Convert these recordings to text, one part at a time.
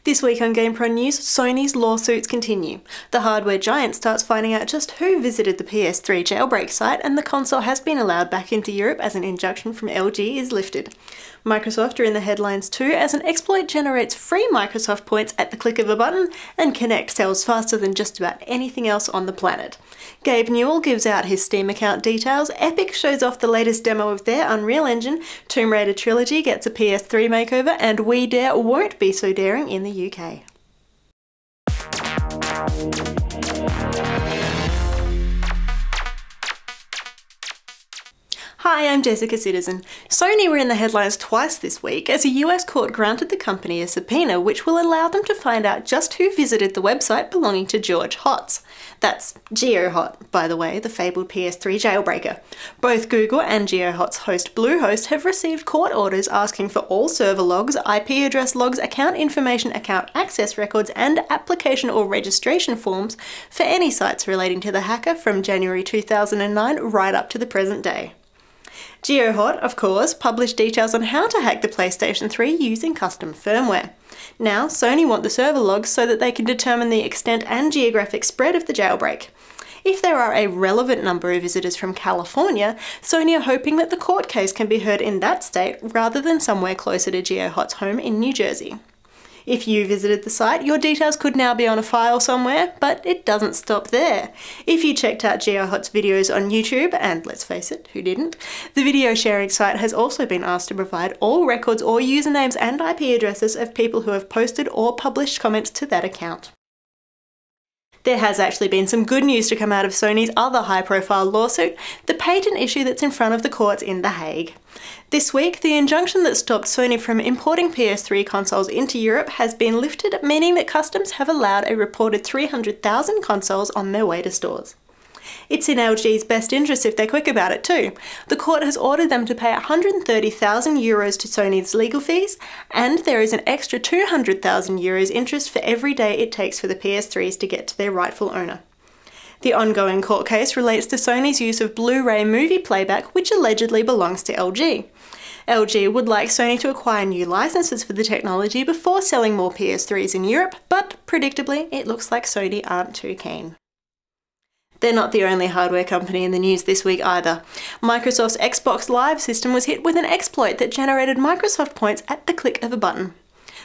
This week on GamePron News, Sony's lawsuits continue. The hardware giant starts finding out just who visited the PS3 jailbreak site, and the console has been allowed back into Europe as an injunction from LG is lifted. Microsoft are in the headlines too, as an exploit generates free Microsoft points at the click of a button, and Kinect sells faster than just about anything else on the planet. Gabe Newell gives out his Steam account details, Epic shows off the latest demo of their Unreal Engine, Tomb Raider Trilogy gets a PS3 makeover, and We Dare won't be so daring in the UK. Hi, I'm Jessica Citizen. Sony were in the headlines twice this week as a US court granted the company a subpoena which will allow them to find out just who visited the website belonging to George Hotz. That's GeoHot, by the way, the fabled PS3 jailbreaker. Both Google and GeoHot's host Bluehost have received court orders asking for all server logs, IP address logs, account information, account access records, and application or registration forms for any sites relating to the hacker from January 2009 right up to the present day. GeoHot, of course, published details on how to hack the PlayStation 3 using custom firmware. Now, Sony want the server logs so that they can determine the extent and geographic spread of the jailbreak. If there are a relevant number of visitors from California, Sony are hoping that the court case can be heard in that state rather than somewhere closer to GeoHot's home in New Jersey. If you visited the site, your details could now be on a file somewhere, but it doesn't stop there. If you checked out GeoHot's videos on YouTube, and let's face it, who didn't, the video sharing site has also been asked to provide all records or usernames and IP addresses of people who have posted or published comments to that account. There has actually been some good news to come out of Sony's other high-profile lawsuit, the patent issue that's in front of the courts in The Hague. This week, the injunction that stopped Sony from importing PS3 consoles into Europe has been lifted, meaning that customs have allowed a reported 300,000 consoles on their way to stores. It's in LG's best interest if they're quick about it too. The court has ordered them to pay 130,000 euros to Sony's legal fees, and there is an extra 200,000 euros interest for every day it takes for the PS3s to get to their rightful owner. The ongoing court case relates to Sony's use of Blu-ray movie playback, which allegedly belongs to LG. LG would like Sony to acquire new licenses for the technology before selling more PS3s in Europe, but predictably, it looks like Sony aren't too keen. They're not the only hardware company in the news this week either. Microsoft's Xbox Live system was hit with an exploit that generated Microsoft points at the click of a button.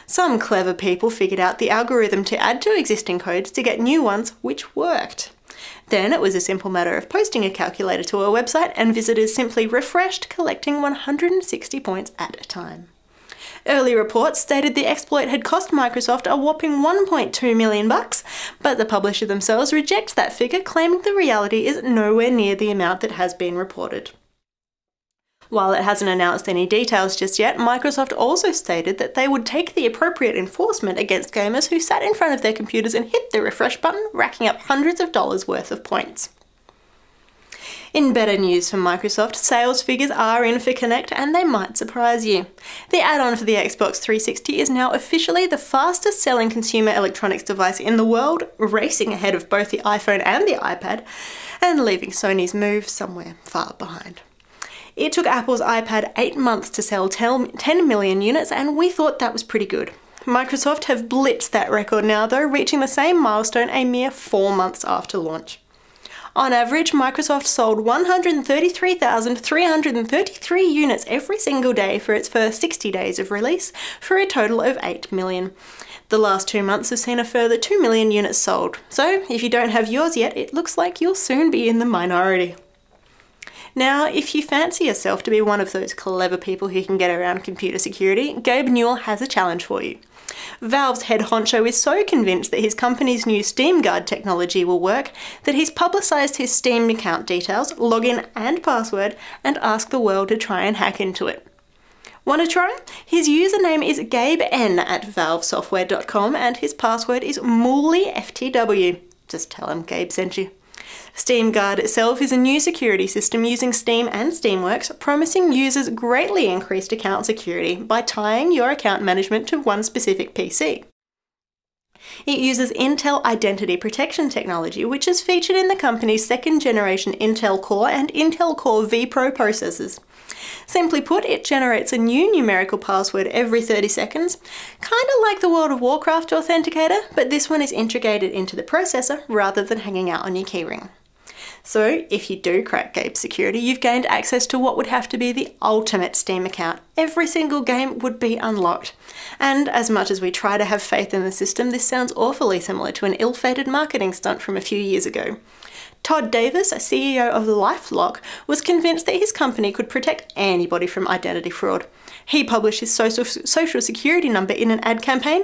Some clever people figured out the algorithm to add to existing codes to get new ones, which worked. Then it was a simple matter of posting a calculator to a website and visitors simply refreshed, collecting 160 points at a time. Early reports stated the exploit had cost Microsoft a whopping $1.2 million, but the publisher themselves rejects that figure, claiming the reality is nowhere near the amount that has been reported. While it hasn't announced any details just yet, Microsoft also stated that they would take the appropriate enforcement against gamers who sat in front of their computers and hit the refresh button, racking up hundreds of dollars worth of points. In better news for Microsoft, sales figures are in for Kinect and they might surprise you. The add-on for the Xbox 360 is now officially the fastest selling consumer electronics device in the world, racing ahead of both the iPhone and the iPad, and leaving Sony's Move somewhere far behind. It took Apple's iPad 8 months to sell 10 million units, and we thought that was pretty good. Microsoft have blitzed that record now though, reaching the same milestone a mere 4 months after launch. On average, Microsoft sold 133,333 units every single day for its first 60 days of release, for a total of 8 million. The last 2 months have seen a further 2 million units sold, so if you don't have yours yet, it looks like you'll soon be in the minority. Now, if you fancy yourself to be one of those clever people who can get around computer security, Gabe Newell has a challenge for you. Valve's head honcho is so convinced that his company's new Steam Guard technology will work that he's publicised his Steam account details, login and password, and asked the world to try and hack into it. Want to try? His username is GabeN@valvesoftware.com and his password is MooleyFTW. Just tell him Gabe sent you. Steam Guard itself is a new security system using Steam and Steamworks, promising users greatly increased account security by tying your account management to one specific PC. It uses Intel identity protection technology, which is featured in the company's second-generation Intel Core and Intel Core vPro processors. Simply put, it generates a new numerical password every 30 seconds, kind of like the World of Warcraft authenticator, but this one is integrated into the processor rather than hanging out on your keyring. So, if you do crack Gabe's security, you've gained access to what would have to be the ultimate Steam account. Every single game would be unlocked. And as much as we try to have faith in the system, this sounds awfully similar to an ill-fated marketing stunt from a few years ago. Todd Davis, CEO of LifeLock, was convinced that his company could protect anybody from identity fraud. He published his social security number in an ad campaign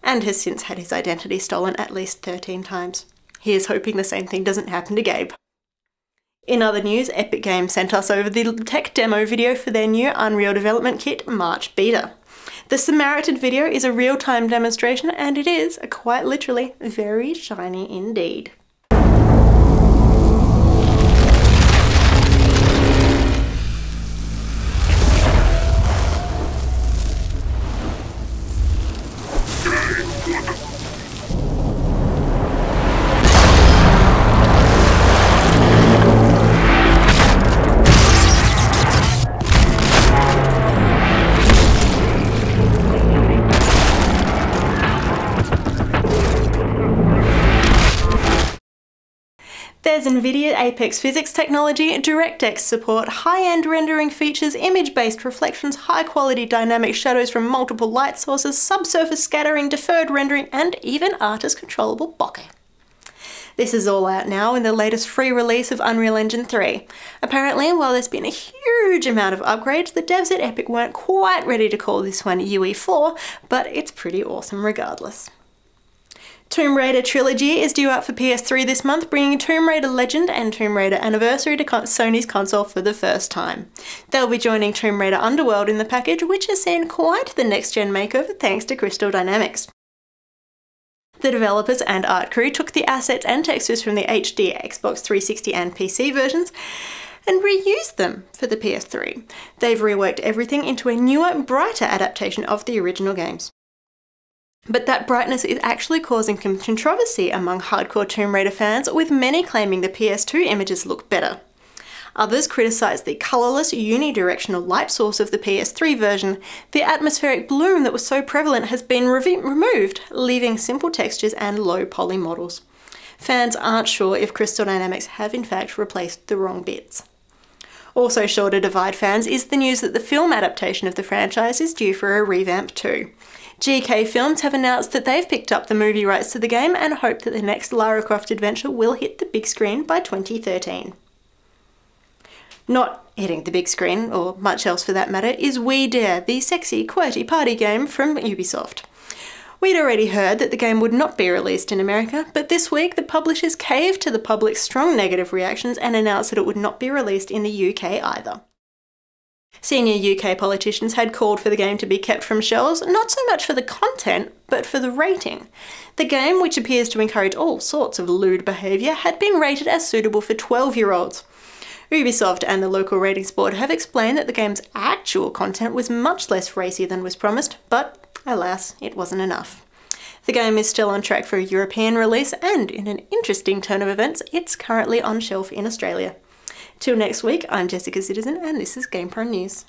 and has since had his identity stolen at least 13 times. He is hoping the same thing doesn't happen to Gabe. In other news, Epic Games sent us over the tech demo video for their new Unreal Development Kit March beta. The Samaritan video is a real-time demonstration and it is, quite literally, very shiny indeed. There's NVIDIA Apex physics technology, DirectX support, high-end rendering features, image-based reflections, high-quality dynamic shadows from multiple light sources, subsurface scattering, deferred rendering, and even artist-controllable bokeh. This is all out now in the latest free release of Unreal Engine 3. Apparently, while there's been a huge amount of upgrades, the devs at Epic weren't quite ready to call this one UE4, but it's pretty awesome regardless. Tomb Raider Trilogy is due out for PS3 this month, bringing Tomb Raider Legend and Tomb Raider Anniversary to Sony's console for the first time. They'll be joining Tomb Raider Underworld in the package, which has seen quite the next-gen makeover thanks to Crystal Dynamics. The developers and art crew took the assets and textures from the HD, Xbox 360 and PC versions and reused them for the PS3. They've reworked everything into a newer, brighter adaptation of the original games. But that brightness is actually causing controversy among hardcore Tomb Raider fans, with many claiming the PS2 images look better. Others criticise the colourless, unidirectional light source of the PS3 version. The atmospheric bloom that was so prevalent has been removed, leaving simple textures and low poly models. Fans aren't sure if Crystal Dynamics have in fact replaced the wrong bits. Also sure to divide fans is the news that the film adaptation of the franchise is due for a revamp too. GK Films have announced that they've picked up the movie rights to the game and hope that the next Lara Croft adventure will hit the big screen by 2013. Not hitting the big screen, or much else for that matter, is We Dare, the sexy, QWERTY party game from Ubisoft. We'd already heard that the game would not be released in America, but this week the publishers caved to the public's strong negative reactions and announced that it would not be released in the UK either. Senior UK politicians had called for the game to be kept from shelves, not so much for the content, but for the rating. The game, which appears to encourage all sorts of lewd behaviour, had been rated as suitable for 12-year-olds. Ubisoft and the local ratings board have explained that the game's actual content was much less racy than was promised, but alas, it wasn't enough. The game is still on track for a European release, and in an interesting turn of events, it's currently on shelf in Australia. Till next week, I'm Jessica Citizen, and this is GamePron News.